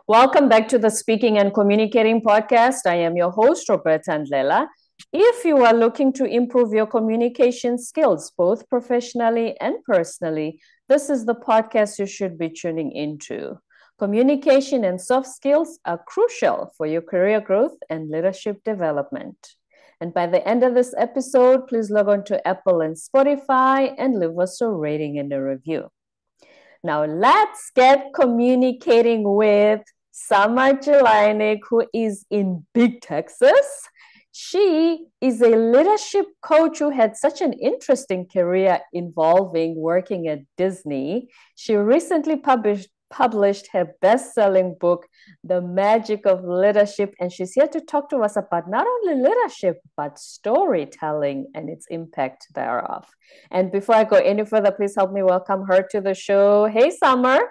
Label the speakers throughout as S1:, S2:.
S1: Welcome back to the Speaking and Communicating podcast. I am your host, Roberta Ndlela. If you are looking to improve your communication skills, both professionally and personally, this is the podcast you should be tuning into. Communication and soft skills are crucial for your career growth and leadership development. And by the end of this episode, please log on to Apple and Spotify and leave us a rating and a review. Now let's get communicating with Summer Jelinek, who is in Big Texas. She is a leadership coach who had such an interesting career involving working at Disney. She recently published her best-selling book, The Magic of Leadership, and she's here to talk to us about not only leadership, but storytelling and its impact thereof. And before I go any further, please help me welcome her to the show. Hey, Summer.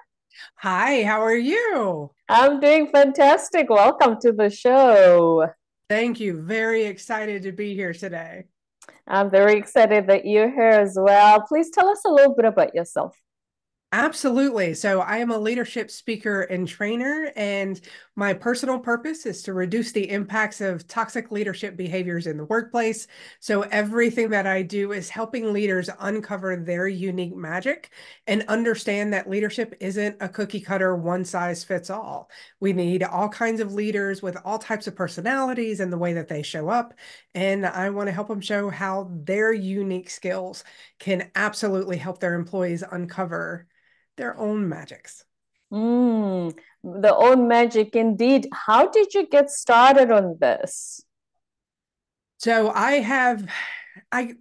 S2: Hi, how are you?
S1: I'm doing fantastic. Welcome to the show.
S2: Thank you. Very excited to be here today.
S1: I'm very excited that you're here as well. Please tell us a little bit about yourself.
S2: Absolutely. So I am a leadership speaker and trainer, and my personal purpose is to reduce the impacts of toxic leadership behaviors in the workplace. So everything that I do is helping leaders uncover their unique magic and understand that leadership isn't a cookie cutter, one size fits all. We need all kinds of leaders with all types of personalities and the way that they show up. And I want to help them show how their unique skills can absolutely help their employees uncover their own magics.
S1: The own magic indeed. How did you get started on this?
S2: So I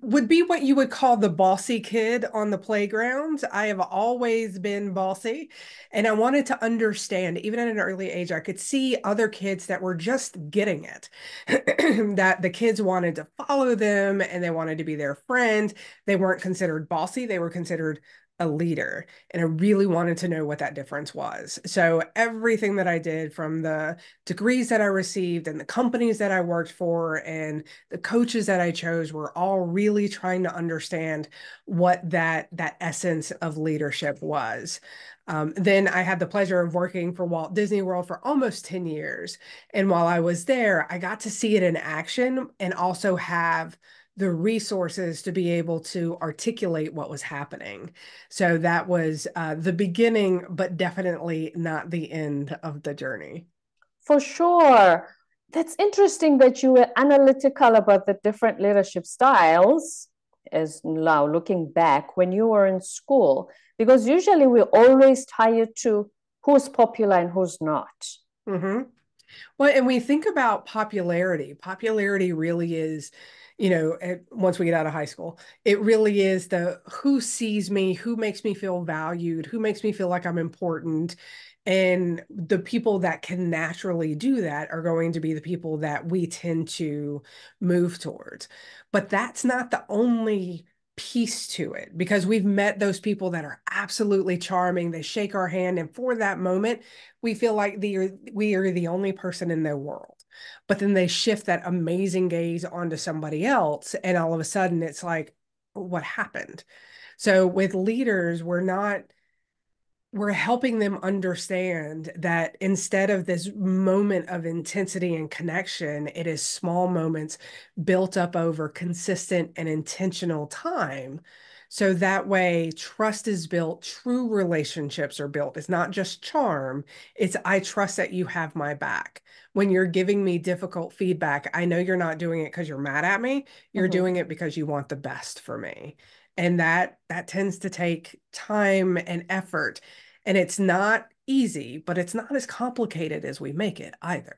S2: would be what you would call the bossy kid on the playground. I have always been bossy, and I wanted to understand, even at an early age, I could see other kids that were just getting it, that the kids wanted to follow them and they wanted to be their friend. They weren't considered bossy, they were considered a leader. And I really wanted to know what that difference was. So everything that I did, from the degrees that I received and the companies that I worked for and the coaches that I chose, were all really trying to understand what that essence of leadership was. Then I had the pleasure of working for Walt Disney World for almost 10 years. And while I was there, I got to see it in action and also have the resources to be able to articulate what was happening. So that was the beginning, but definitely not the end of the journey.
S1: For sure. That's interesting that you were analytical about the different leadership styles, as now looking back when you were in school, because usually we always tie it to who's popular and who's not.
S2: Mm-hmm. Well, and we think about popularity. Popularity really is, once we get out of high school, it really is the who sees me, who makes me feel valued, who makes me feel like I'm important. And the people that can naturally do that are going to be the people that we tend to move towards. But that's not the only piece to it, because we've met those people that are absolutely charming. They shake our hand, and for that moment, we feel like we are the only person in their world. But then they shift that amazing gaze onto somebody else, and all of a sudden it's like, what happened? So with leaders, we're helping them understand that instead of this moment of intensity and connection, it is small moments built up over consistent and intentional time. So that way, trust is built, true relationships are built. It's not just charm, it's I trust that you have my back. When you're giving me difficult feedback, I know you're not doing it because you're mad at me. You're
S1: Mhm.
S2: doing it because you want the best for me. And that tends to take time and effort. And it's not easy, but it's not as complicated as we make it either.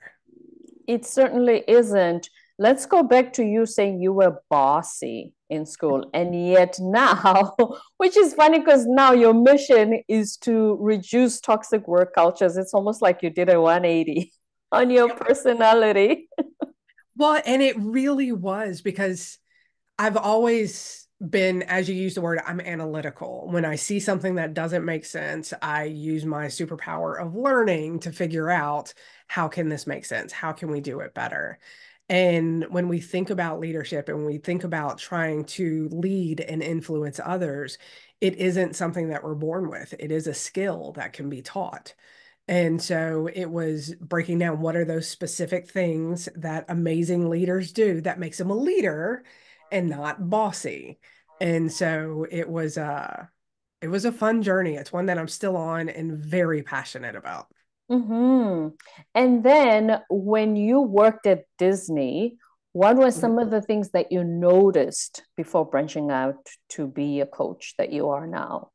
S1: It certainly isn't. Let's go back to you saying you were bossy in school, and yet now, which is funny because now your mission is to reduce toxic work cultures. It's almost like you did a 180 on your
S2: Yep.
S1: personality.
S2: Well, and it really was, because I've always been, as you use the word, I'm analytical. When I see something that doesn't make sense, I use my superpower of learning to figure out, how can this make sense? How can we do it better? And when we think about leadership and we think about trying to lead and influence others, it isn't something that we're born with. It is a skill that can be taught. And so it was breaking down what are those specific things that amazing leaders do that makes them a leader and not bossy. And so it was a fun journey. It's one that I'm still on and very passionate about.
S1: Mm-hmm. And then when you worked at Disney, what were
S2: Mhm.
S1: some of the things that you noticed before branching out to be a coach that you are now?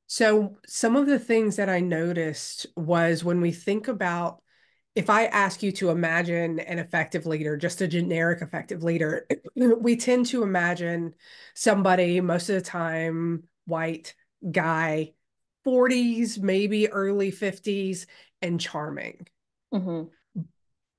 S2: So some of the things that I noticed was when we think about, if I ask you to imagine an effective leader, just a generic effective leader, we tend to imagine somebody most of the time, white guy, 40s, maybe early 50s, and charming.
S1: Mm-hmm.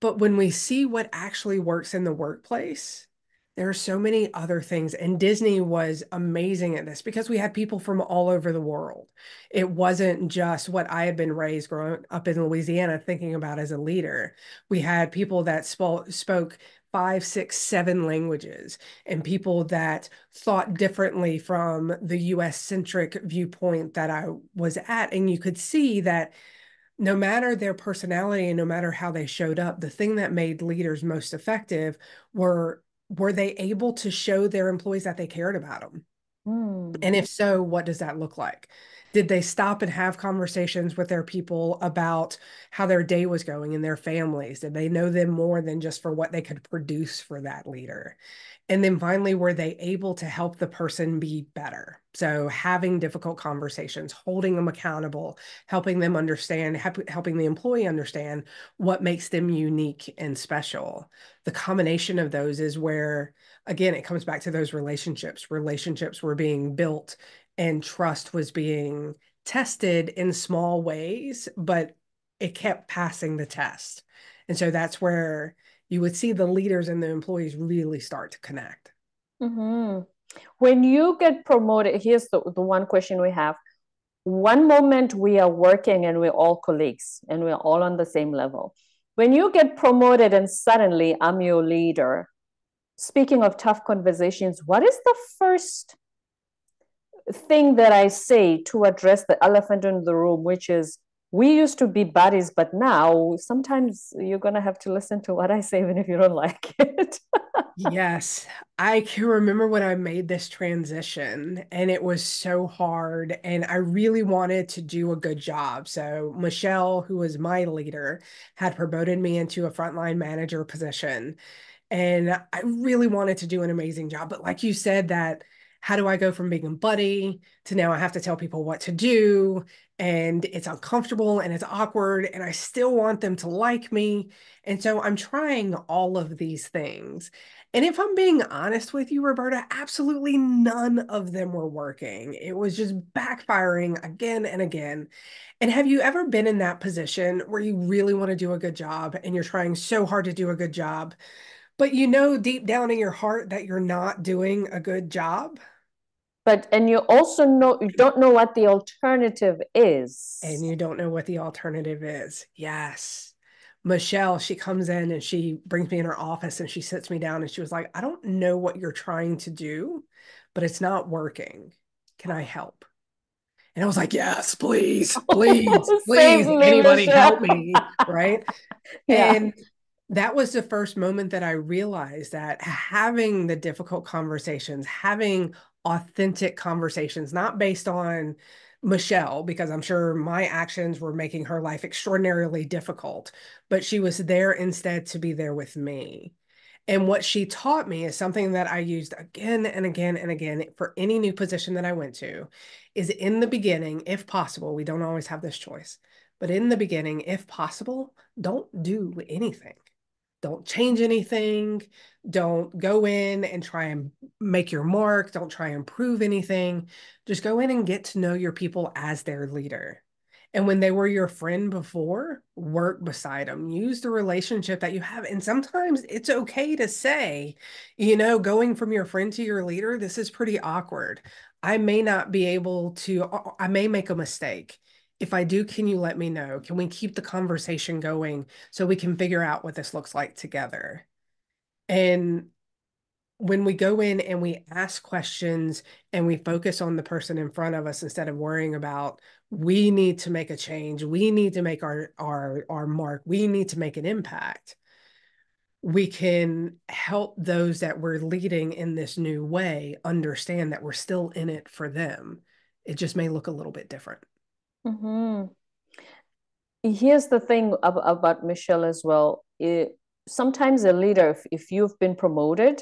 S2: But when we see what actually works in the workplace, there are so many other things. And Disney was amazing at this because we had people from all over the world. It wasn't just what I had been raised growing up in Louisiana thinking about as a leader. We had people that spoke five, six, seven languages, and people that thought differently from the US centric viewpoint that I was at. And you could see that no matter their personality and no matter how they showed up, the thing that made leaders most effective were they able to show their employees that they cared about them?
S1: Mm.
S2: And if so, what does that look like? Did they stop and have conversations with their people about how their day was going and their families? Did they know them more than just for what they could produce for that leader? And then finally, were they able to help the person be better? So having difficult conversations, holding them accountable, helping them understand, helping the employee understand what makes them unique and special. The combination of those is where, again, it comes back to those relationships. Relationships were being built and trust was being tested in small ways, but it kept passing the test. And so that's where you would see the leaders and the employees really start to connect.
S1: Mm-hmm. When you get promoted, here's the one question we have. One moment we are working and we're all colleagues and we're all on the same level. When you get promoted and suddenly I'm your leader, speaking of tough conversations, what is the first thing that I say to address the elephant in the room, which is we used to be buddies, but now sometimes you're going to have to listen to what I say, even if you don't like it.
S2: Yes, I can remember when I made this transition and it was so hard and I really wanted to do a good job. So Michelle, who was my leader, had promoted me into a frontline manager position. And I really wanted to do an amazing job. But like you said, that how do I go from being a buddy to now I have to tell people what to do? And it's uncomfortable and it's awkward, and I still want them to like me. And so I'm trying all of these things. And if I'm being honest with you, Roberta, absolutely none of them were working. It was just backfiring again and again. And have you ever been in that position where you really want to do a good job and you're trying so hard to do a good job, but you know deep down in your heart that you're not doing a good job?
S1: But, and you also know, you don't know what the alternative
S2: And
S1: is.
S2: you don't know what the alternative is. Yes. Michelle, she comes in and she brings me in her office and she sits me down and she was like, I don't know what you're trying to do, but it's not working. Can I help? And I was like, yes, please, please,
S1: Save
S2: please,
S1: me,
S2: anybody help
S1: Michelle.
S2: me. Right.
S1: Yeah.
S2: And that was the first moment that I realized that having the difficult conversations, having authentic conversations, not based on Michelle, because I'm sure my actions were making her life extraordinarily difficult, but she was there instead to be there with me. And what she taught me is something that I used again and again and again for any new position that I went to is in the beginning, if possible, we don't always have this choice, but in the beginning, if possible, don't do anything. Don't change anything. Don't go in and try and make your mark. Don't try and prove anything. Just go in and get to know your people as their leader. And when they were your friend before, work beside them. Use the relationship that you have. And sometimes it's okay to say, you know, going from your friend to your leader, this is pretty awkward. I may not be able to, I may make a mistake. If I do, can you let me know? Can we keep the conversation going so we can figure out what this looks like together? And when we go in and we ask questions and we focus on the person in front of us instead of worrying about, we need to make a change, we need to make our mark, we need to make an impact, we can help those that we're leading in this new way understand that we're still in it for them. It just may look a little bit different.
S1: Mm-hmm. Here's the thing about Michelle as well. Sometimes a leader, if you've been promoted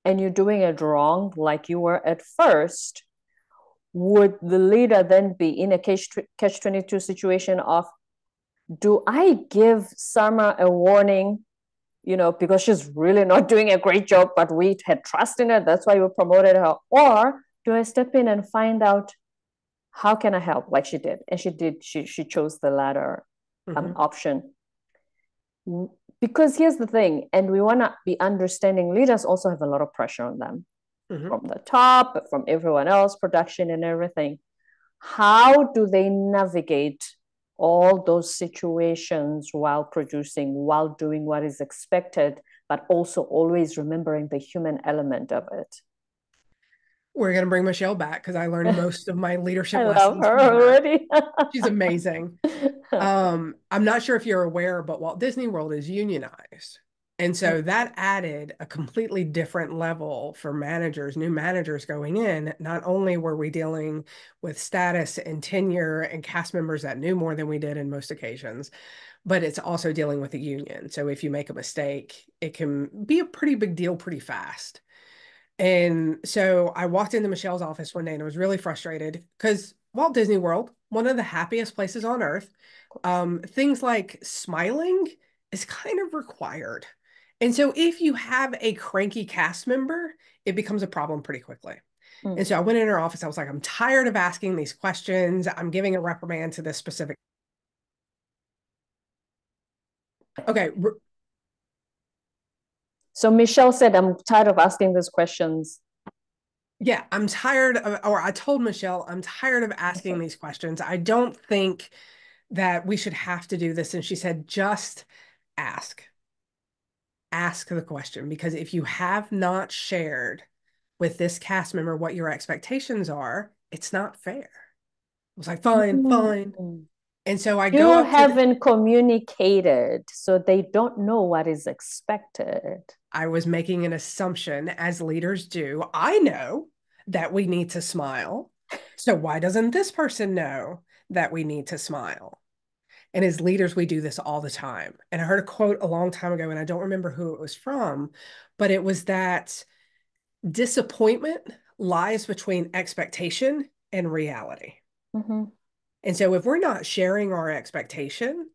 S1: and you're doing it wrong, like you were at first, would the leader then be in a catch 22 situation of, do I give Summer a warning, because she's really not doing a great job, but we had trust in her, that's why we promoted her? Or do I step in and find out, how can I help, like she did? And she chose the latter option. Because here's the thing, and we want to be understanding, leaders also have a lot of pressure on them from the top, from everyone else, production and everything. How do they navigate all those situations while producing, while doing what is expected, but also always remembering the human element of it?
S2: We're going to bring Michelle back because I learned most of my leadership
S1: I love
S2: lessons
S1: her
S2: from her.
S1: already.
S2: She's amazing. I'm not sure if you're aware, but Walt Disney World is unionized. And so that added a completely different level for managers, new managers going in. Not only were we dealing with status and tenure and cast members that knew more than we did in most occasions, but it's also dealing with a union. So if you make a mistake, it can be a pretty big deal pretty fast. And so I walked into Michelle's office one day and I was really frustrated because Walt Disney World, one of the happiest places on earth, things like smiling is kind of required. And so if you have a cranky cast member, it becomes a problem pretty quickly. And so I went in her office. I was like, I'm tired of asking these questions. I'm giving a reprimand to this specific. Okay.
S1: So Michelle said, I'm tired of asking these questions.
S2: Yeah, I'm tired of, or I told Michelle, I'm tired of asking these questions. I don't think that we should have to do this. And she said, just ask. Ask the question, because if you have not shared with this cast member what your expectations are, it's not fair. I was like, fine, fine. And so I go
S1: You
S2: up to
S1: haven't communicated, so they don't know what is expected.
S2: I was making an assumption, as leaders do. I know that we need to smile. So why doesn't this person know that we need to smile? And as leaders, we do this all the time. And I heard a quote a long time ago, and I don't remember who it was from, but it was that disappointment lies between expectation and reality. And so if we're not sharing our expectation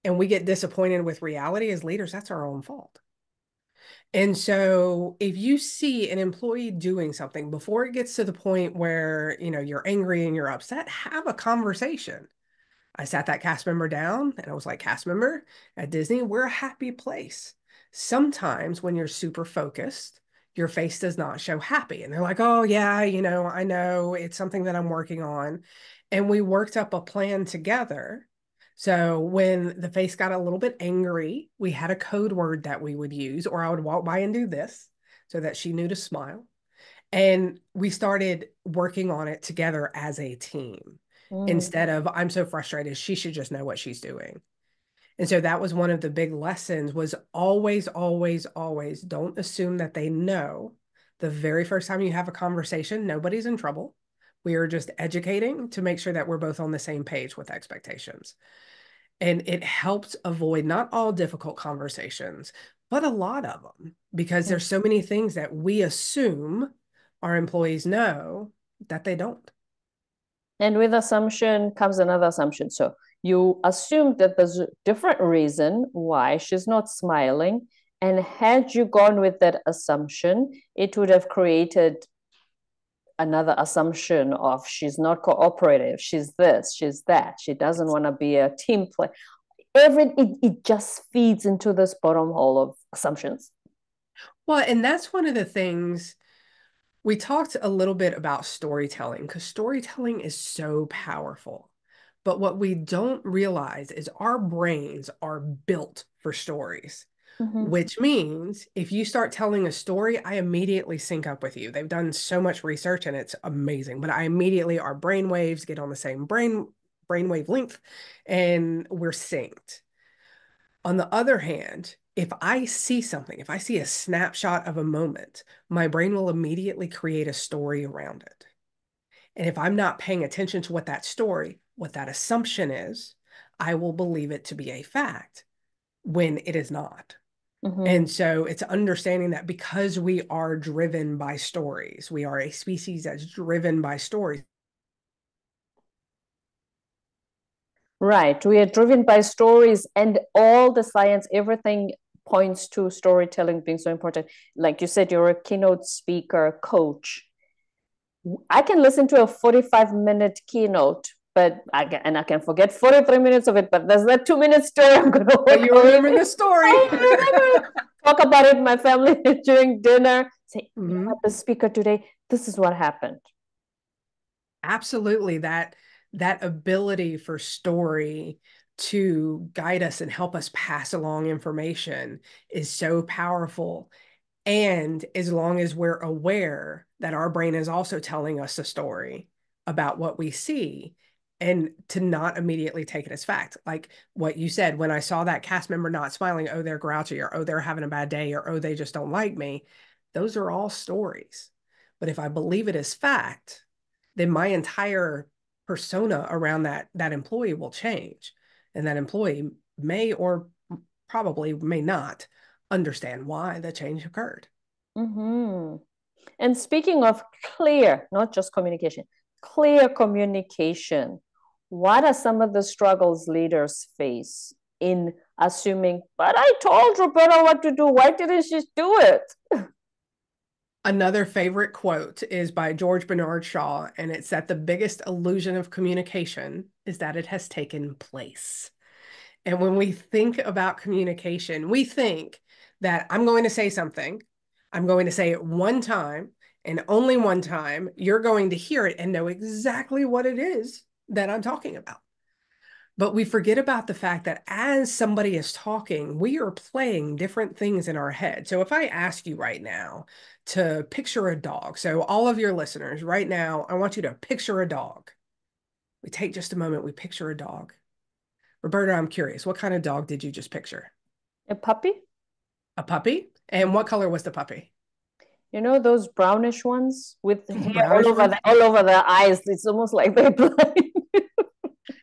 S2: and we get disappointed with reality as leaders, that's our own fault. And so if you see an employee doing something before it gets to the point where, you're angry and you're upset, have a conversation. I sat that cast member down and I was like, cast member, at Disney, we're a happy place. Sometimes when you're super focused, your face does not show happy. And they're like, oh, yeah, I know it's something that I'm working on. And we worked up a plan together. So when the face got a little bit angry, we had a code word that we would use, or I would walk by and do this so that she knew to smile. And we started working on it together as a team instead of, I'm so frustrated, she should just know what she's doing. And so that was one of the big lessons, was always, always, always don't assume that they know. The very first time you have a conversation, nobody's in trouble. We are just educating to make sure that we're both on the same page with expectations. And it helps avoid not all difficult conversations, but a lot of them, because there's so many things that we assume our employees know that they don't.
S1: And with assumption comes another assumption. So you assume that there's a different reason why she's not smiling. And had you gone with that assumption, it would have created another assumption of, she's not cooperative, she's this, she's that, she doesn't want to be a team player. It just feeds into this bottom hole of assumptions.
S2: Well, and that's one of the things we talked a little bit about, storytelling, because storytelling is so powerful. But what we don't realize is our brains are built for stories. which means if you start telling a story, I immediately sync up with you. They've done so much research and it's amazing, but I immediately, our brain waves get on the same brainwave length and we're synced. On the other hand, if I see something, if I see a snapshot of a moment, my brain will immediately create a story around it. And if I'm not paying attention to what that story, what that assumption is, I will believe it to be a fact when it is not. And so it's understanding that because we are driven by stories, we are a species that's driven by stories.
S1: Right. We are driven by stories, and all the science, everything points to storytelling being so important. Like you said, you're a keynote speaker, coach. I can listen to a 45-minute keynote, but I can forget 43 minutes of it, but there's that 2 minute story I'm going to
S2: But you remember the story.
S1: talk about it in my family during dinner. Say, the speaker today, this is what happened.
S2: Absolutely. That ability for story to guide us and help us pass along information is so powerful. And as long as we're aware that our brain is also telling us a story about what we see, and to not immediately take it as fact. Like what you said, when I saw that cast member not smiling, oh, they're grouchy, or oh, they're having a bad day, or oh, they just don't like me. Those are all stories. But if I believe it as fact, then my entire persona around that employee will change. And that employee may or probably may not understand why the change occurred.
S1: And speaking of clear, not just communication, clear communication, what are some of the struggles leaders face in assuming, but I told Roberta what to do. Why didn't she do it?
S2: Another favorite quote is by George Bernard Shaw, and it's that the biggest illusion of communication is that it has taken place. And when we think about communication, we think that I'm going to say something, I'm going to say it one time, and only one time, you're going to hear it and know exactly what it is that I'm talking about. But we forget about the fact that as somebody is talking, we are playing different things in our head. So if I ask you right now to picture a dog, so all of your listeners right now, I want you to picture a dog. We take just a moment, we picture a dog. Roberta, I'm curious, what kind of dog did you just picture?
S1: A puppy?
S2: A puppy? And what color was the puppy?
S1: You know those brownish ones with hair
S2: Brownish ones?
S1: all over their eyes. It's almost like they're blind.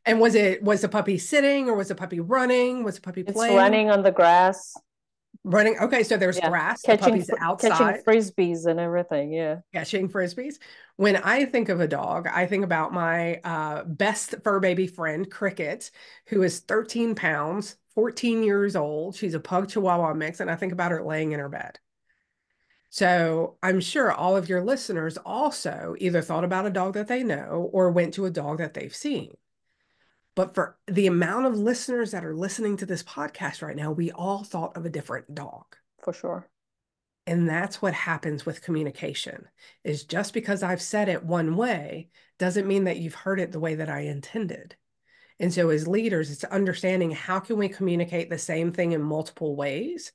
S2: And was the puppy sitting, or was the puppy running? Was the puppy
S1: It's
S2: playing?
S1: running on the grass.
S2: Running. Okay, so there's grass. The puppy's outside.
S1: Catching frisbees and everything. Yeah.
S2: Catching frisbees. When I think of a dog, I think about my best fur baby friend, Cricket, who is 13 pounds, 14 years old. She's a pug chihuahua mix, and I think about her laying in her bed. So I'm sure all of your listeners also either thought about a dog that they know or went to a dog that they've seen. But for the amount of listeners that are listening to this podcast right now, we all thought of a different dog.
S1: For sure.
S2: And that's what happens with communication, is just because I've said it one way doesn't mean that you've heard it the way that I intended. And so as leaders, it's understanding how can we communicate the same thing in multiple ways,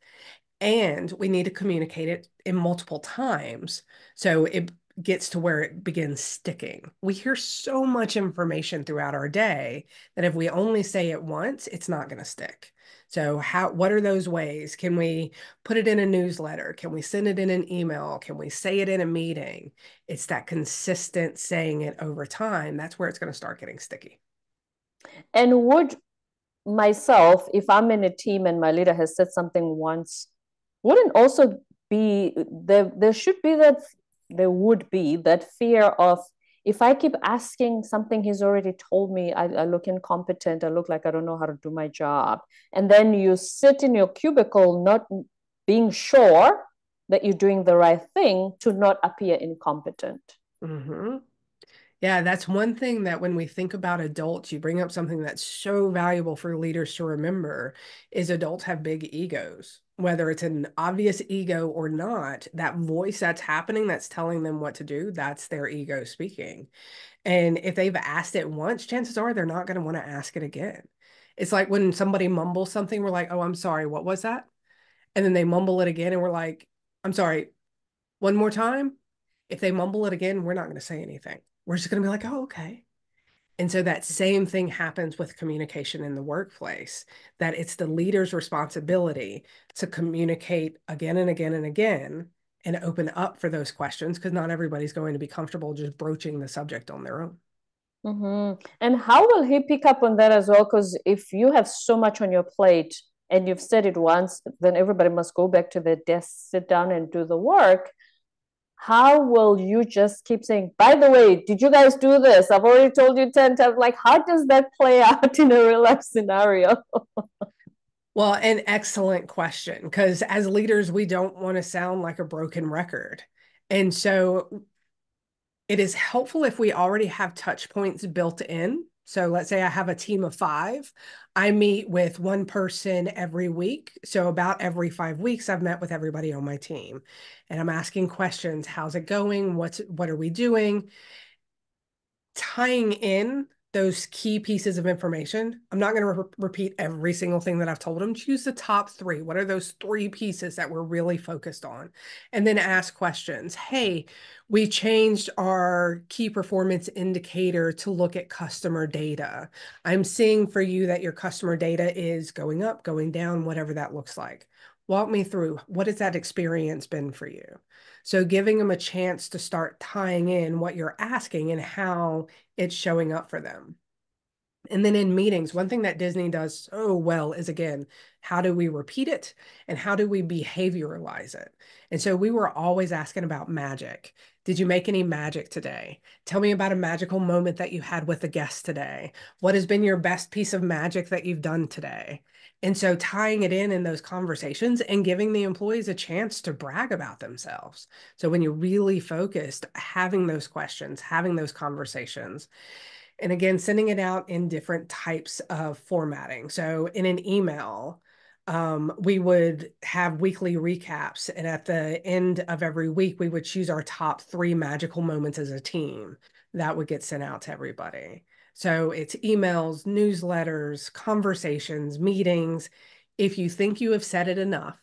S2: and we need to communicate it in multiple times so it gets to where it begins sticking. We hear so much information throughout our day that if we only say it once, it's not going to stick. So what are those ways? Can we put it in a newsletter? Can we send it in an email? Can we say it in a meeting? It's that consistent saying it over time. That's where it's going to start getting sticky.
S1: And would myself, if I'm in a team and my leader has said something once, wouldn't also be there should be that there would be that fear of, if I keep asking something he's already told me, I look incompetent, I look like I don't know how to do my job. And then you sit in your cubicle not being sure that you're doing the right thing to not appear incompetent.
S2: Mm-hmm. Yeah, that's one thing that when we think about adults, you bring up something that's so valuable for leaders to remember is adults have big egos. Whether it's an obvious ego or not, that voice that's happening, that's telling them what to do, that's their ego speaking. And if they've asked it once, chances are they're not going to want to ask it again. It's like when somebody mumbles something, we're like, oh, I'm sorry, what was that? and then they mumble it again, and we're like, I'm sorry, one more time. If they mumble it again, we're not going to say anything. We're just going to be like, oh, okay. And so that same thing happens with communication in the workplace, that it's the leader's responsibility to communicate again and again and again and open up for those questions, because not everybody's going to be comfortable just broaching the subject on their own.
S1: Mm-hmm. And how will he pick up on that as well? Because if you have so much on your plate and you've said it once, then everybody must go back to their desk, sit down and do the work. How will you just keep saying, by the way, did you guys do this? I've already told you 10 times. Like, how does that play out in a real life scenario?
S2: Well, an excellent question, because as leaders, we don't want to sound like a broken record. And so it is helpful if we already have touch points built in. So let's say I have a team of 5. I meet with one person every week. So about every 5 weeks, I've met with everybody on my team. And I'm asking questions. How's it going? What are we doing? Tying in those key pieces of information. I'm not going to repeat every single thing that I've told them. Choose the top 3. What are those 3 pieces that we're really focused on? And then ask questions. Hey, we changed our key performance indicator to look at customer data. I'm seeing for you that your customer data is going up, going down, whatever that looks like. Walk me through, what has that experience been for you? So giving them a chance to start tying in what you're asking and how it's showing up for them. And then in meetings, one thing that Disney does so well is, again, how do we repeat it and how do we behavioralize it? And so we were always asking about magic. Did you make any magic today? Tell me about a magical moment that you had with a guest today. What has been your best piece of magic that you've done today? And so tying it in those conversations and giving the employees a chance to brag about themselves. So when you're really focused, having those questions, having those conversations, and again, sending it out in different types of formatting. So in an email, we would have weekly recaps. And at the end of every week, we would choose our top 3 magical moments as a team that would get sent out to everybody. So it's emails, newsletters, conversations, meetings. If you think you have said it enough,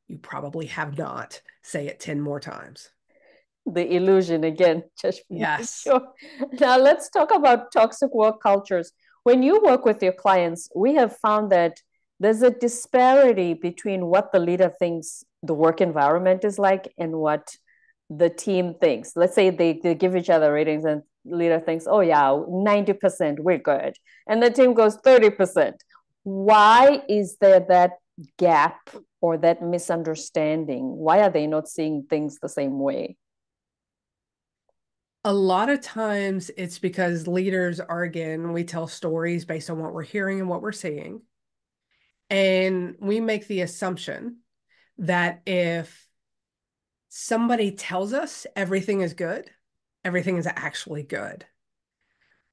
S2: you probably have not. Say it 10 more times.
S1: The illusion again, just make
S2: Yes.
S1: sure. Now let's talk about toxic work cultures. When you work with your clients, we have found that there's a disparity between what the leader thinks the work environment is like and what the team thinks. Let's say they give each other ratings and leader thinks, oh yeah, 90%, we're good. And the team goes 30%. Why is there that gap or that misunderstanding? Why are they not seeing things the same way?
S2: A lot of times it's because leaders are, again, we tell stories based on what we're hearing and what we're seeing. And we make the assumption that if somebody tells us everything is good, everything is actually good.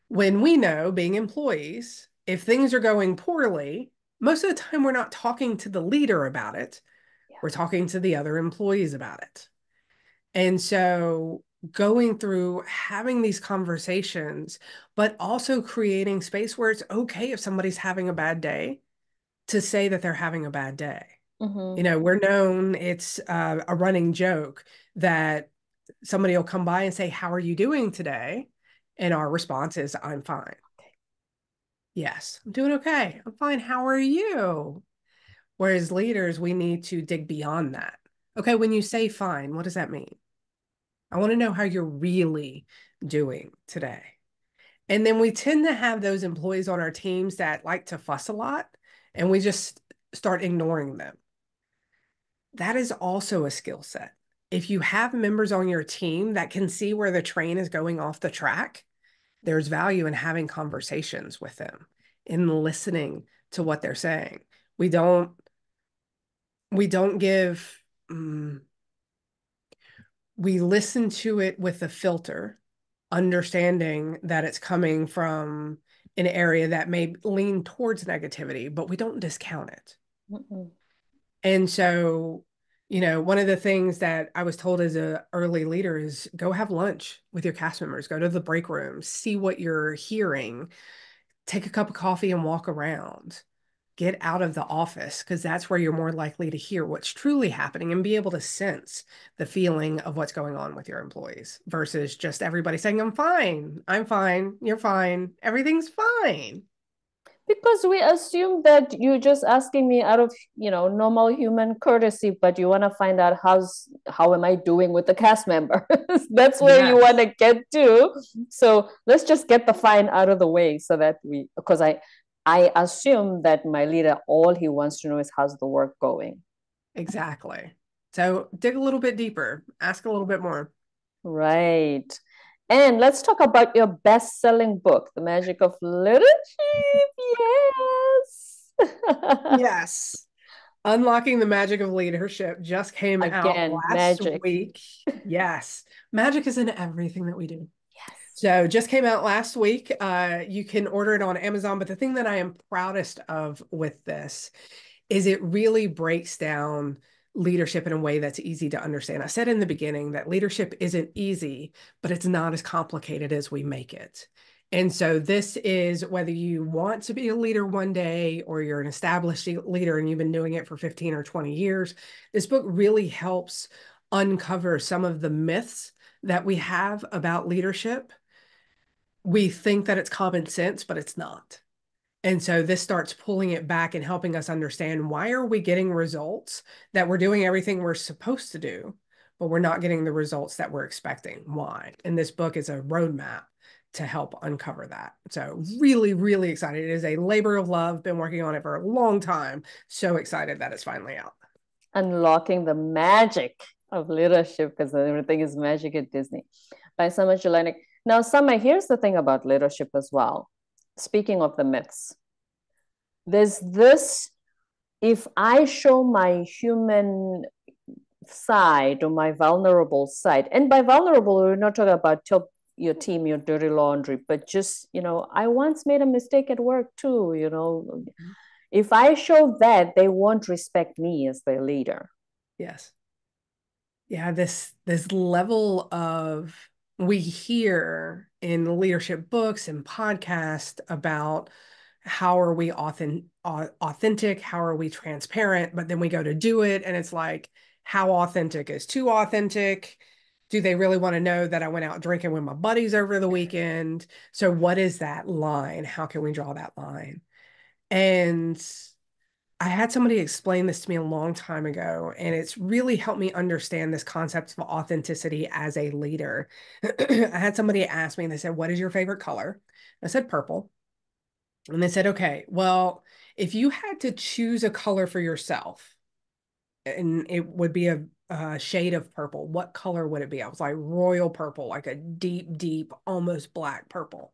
S2: When we know, being employees, if things are going poorly, most of the time we're not talking to the leader about it.
S1: Yeah.
S2: We're talking to the other employees about it. And so going through having these conversations, but also creating space where it's okay if somebody's having a bad day to say that they're having a bad day.
S1: Mm-hmm.
S2: You know, we're known, it's a running joke that somebody will come by and say, how are you doing today? And our response is, I'm fine.
S1: Okay.
S2: Yes, I'm doing okay. I'm fine. How are you? Whereas leaders, we need to dig beyond that. Okay, when you say fine, what does that mean? I want to know how you're really doing today. And then we tend to have those employees on our teams that like to fuss a lot, and we just start ignoring them. That is also a skill set. If you have members on your team that can see where the train is going off the track, there's value in having conversations with them, in listening to what they're saying. We don't give we listen to it with a filter, understanding that it's coming from an area that may lean towards negativity, but we don't discount it.
S1: Mm-mm.
S2: And so, you know, one of the things that I was told as an early leader is go have lunch with your cast members, go to the break room, see what you're hearing, take a cup of coffee and walk around. get out of the office, because that's where you're more likely to hear what's truly happening and be able to sense the feeling of what's going on with your employees versus just everybody saying, I'm fine, you're fine, everything's fine.
S1: Because we assume that you're just asking me out of, normal human courtesy, but you want to find out how am I doing with the cast member. That's where you want to
S2: Yes,
S1: get to. So let's just get the fine out of the way so that because I assume that my leader, all he wants to know is how's the work going.
S2: exactly. So dig a little bit deeper, ask a little bit more.
S1: Right. And let's talk about your best-selling book, The Magic of Leadership. Yes.
S2: Yes. Unlocking the Magic of Leadership just came out
S1: Again,
S2: last
S1: magic.
S2: week. Yes. Magic is in everything that we do.
S1: Yes.
S2: So just came out last week. You can order it on Amazon, but the thing that I am proudest of with this is it really breaks down leadership in a way that's easy to understand. I said in the beginning that leadership isn't easy, but it's not as complicated as we make it. And so this is whether you want to be a leader one day or you're an established leader and you've been doing it for 15 or 20 years, this book really helps uncover some of the myths that we have about leadership. We think that it's common sense, but it's not. And so this starts pulling it back and helping us understand, why are we getting results that we're doing everything we're supposed to do, but we're not getting the results that we're expecting? Why? And this book is a roadmap to help uncover that. So really, really excited. It is a labor of love. Been working on it for a long time. So excited that it's finally out.
S1: Unlocking the magic of leadership, because everything is magic at Disney, by Summer Jelinek. Now, Summer, here's the thing about leadership as well. Speaking of the myths, there's this: if I show my human side or my vulnerable side, and by vulnerable, we're not talking about tell your team your dirty laundry, but just, I once made a mistake at work too, if I show that, they won't respect me as their leader.
S2: Yes. Yeah, this level of, we hear in leadership books and podcasts about how are we authentic, how are we transparent, but then we go to do it and it's like, how authentic is too authentic? Do they really want to know that I went out drinking with my buddies over the weekend? So what is that line? How can we draw that line? And I had somebody explain this to me a long time ago, and it's really helped me understand this concept of authenticity as a leader. I had somebody ask me, and they said, "What is your favorite color?" I said, "Purple." And they said, "Okay, well, if you had to choose a color for yourself, and it would be a shade of purple, what color would it be?" I was like, "Royal purple, like a deep, deep, almost black purple."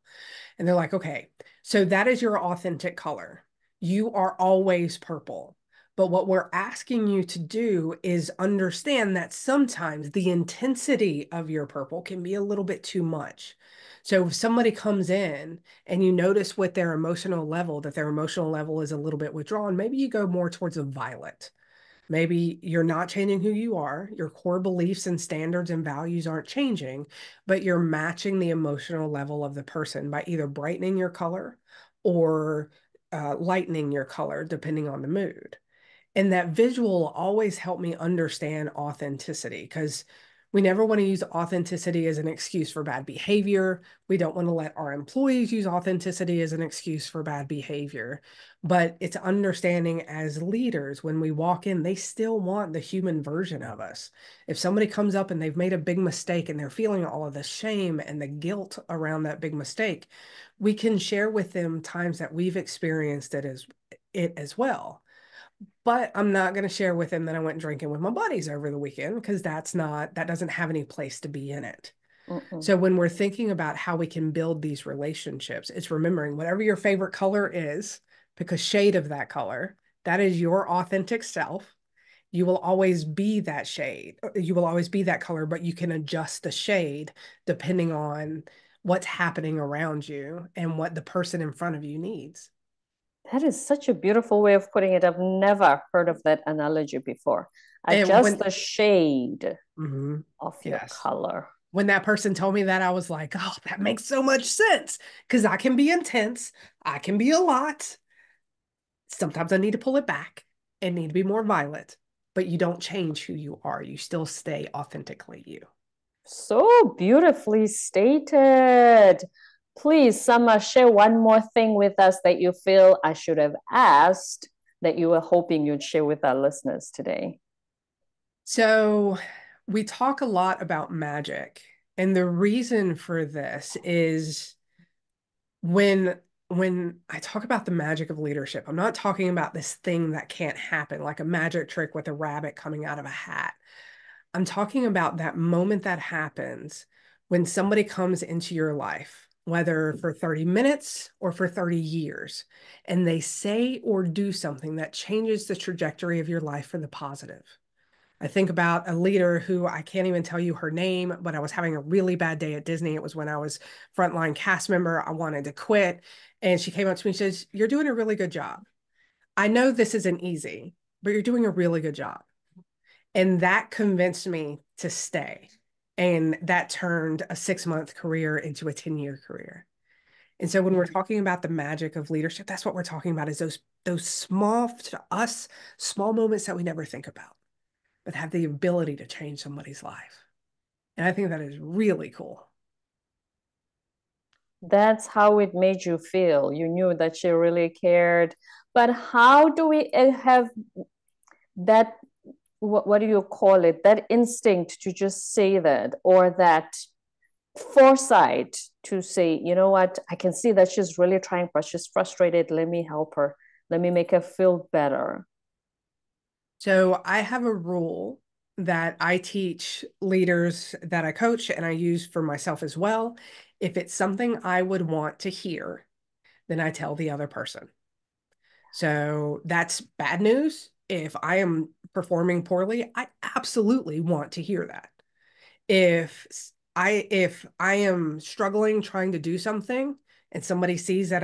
S2: And they're like, "Okay, so that is your authentic color. You are always purple. But what we're asking you to do is understand that sometimes the intensity of your purple can be a little bit too much. So if somebody comes in and you notice with their emotional level that their emotional level is a little bit withdrawn, maybe you go more towards a violet. Maybe you're not changing who you are. Your core beliefs and standards and values aren't changing, but you're matching the emotional level of the person by either brightening your color or lightening your color, depending on the mood. And that visual always helped me understand authenticity, because we never want to use authenticity as an excuse for bad behavior. We don't want to let our employees use authenticity as an excuse for bad behavior. But it's understanding as leaders, when we walk in, they still want the human version of us. If somebody comes up and they've made a big mistake and they're feeling all of the shame and the guilt around that big mistake, we can share with them times that we've experienced it as well. But I'm not going to share with him that I went drinking with my buddies over the weekend, because that doesn't have any place to be in it.
S1: Mm-mm.
S2: So when we're thinking about how we can build these relationships, it's remembering whatever your favorite color is, pick a shade of that color. That is your authentic self. You will always be that shade. You will always be that color, but you can adjust the shade depending on what's happening around you and what the person in front of you needs.
S1: That is such a beautiful way of putting it. I've never heard of that analogy before.
S2: And
S1: Adjust the shade
S2: Mhm.
S1: of your
S2: Yes.
S1: color.
S2: When that person told me that, I was like, oh, that makes so much sense, because I can be intense. I can be a lot. Sometimes I need to pull it back and need to be more violent, but you don't change who you are. You still stay authentically you.
S1: So beautifully stated. Please, Summer, share one more thing with us that you feel I should have asked that you were hoping you'd share with our listeners today.
S2: So we talk a lot about magic, and the reason for this is when I talk about the magic of leadership, I'm not talking about this thing that can't happen, like a magic trick with a rabbit coming out of a hat. I'm talking about that moment that happens when somebody comes into your life, whether for 30 minutes or for 30 years, and they say or do something that changes the trajectory of your life for the positive. I think about a leader who I can't even tell you her name, but I was having a really bad day at Disney. It was when I was frontline cast member. I wanted to quit. And she came up to me and says, "You're doing a really good job. I know this isn't easy, but you're doing a really good job." And that convinced me to stay. And that turned a 6-month career into a 10-year career. And so when we're talking about the magic of leadership, that's what we're talking about, is those small, to us, small moments that we never think about, but have the ability to change somebody's life. And I think that is really cool.
S1: That's how it made you feel. You knew that she really cared. But how do we have that, what do you call it, that instinct to just say that, or that foresight to say, you know what, I can see that she's really trying, but she's frustrated. Let me help her. Let me make her feel better.
S2: So I have a rule that I teach leaders that I coach and I use for myself as well. If it's something I would want to hear, then I tell the other person. So that's bad news. If I am performing poorly, I absolutely want to hear that. If I am struggling trying to do something and somebody sees that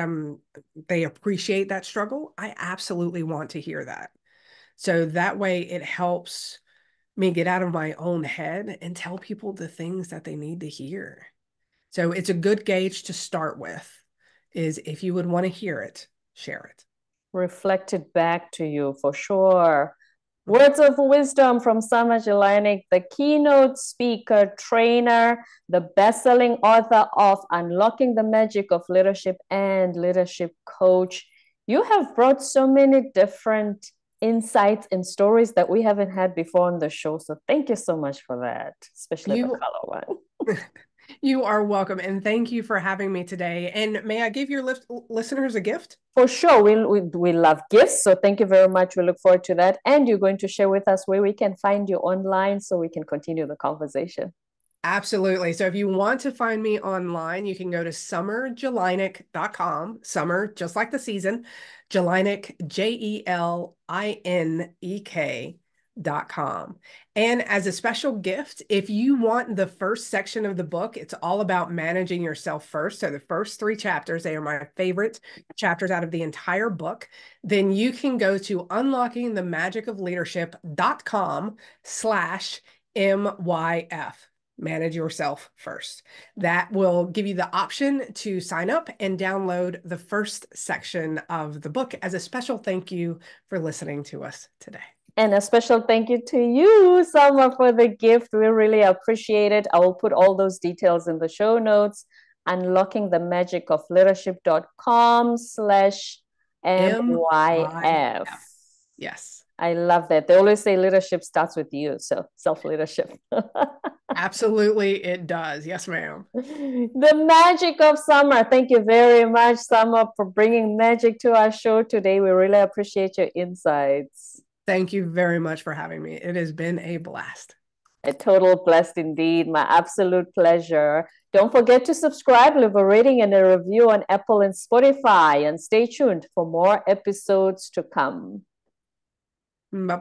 S2: they appreciate that struggle, I absolutely want to hear that. So that way it helps me get out of my own head and tell people the things that they need to hear. So it's a good gauge to start with, is if you would want to hear it, share it.
S1: Reflected back to you for sure. Words of wisdom from Summer Jelinek, the keynote speaker, trainer, the best-selling author of Unlocking the Magic of Leadership and leadership coach. You have brought so many different insights and stories that we haven't had before on the show. So thank you so much for that, especially the color one.
S2: You are welcome. And thank you for having me today. And may I give your listeners a gift?
S1: For sure. We love gifts. So thank you very much. We look forward to that. And you're going to share with us where we can find you online so we can continue the conversation.
S2: Absolutely. So if you want to find me online, you can go to summerjelinek.com. Summer, just like the season. Jelinek, JELINEK.com. And as a special gift, if you want the first section of the book, it's all about managing yourself first. So the first 3 chapters, they are my favorite chapters out of the entire book. Then you can go to unlockingthemagicofleadership.com/MYF. Manage yourself first. That will give you the option to sign up and download the first section of the book as a special thank you for listening to us today.
S1: And a special thank you to you, Summer, for the gift. We really appreciate it. I will put all those details in the show notes. Unlockingthemagicofleadership.com/MYF.
S2: Yes.
S1: I love that. They always say leadership starts with you. So self-leadership.
S2: Absolutely, it does. Yes, ma'am.
S1: The magic of summer. Thank you very much, Summer, for bringing magic to our show today. We really appreciate your insights.
S2: Thank you very much for having me. It has been a blast.
S1: A total blast indeed. My absolute pleasure. Don't forget to subscribe, leave a rating and a review on Apple and Spotify, and stay tuned for more episodes to come.
S2: Bye-bye.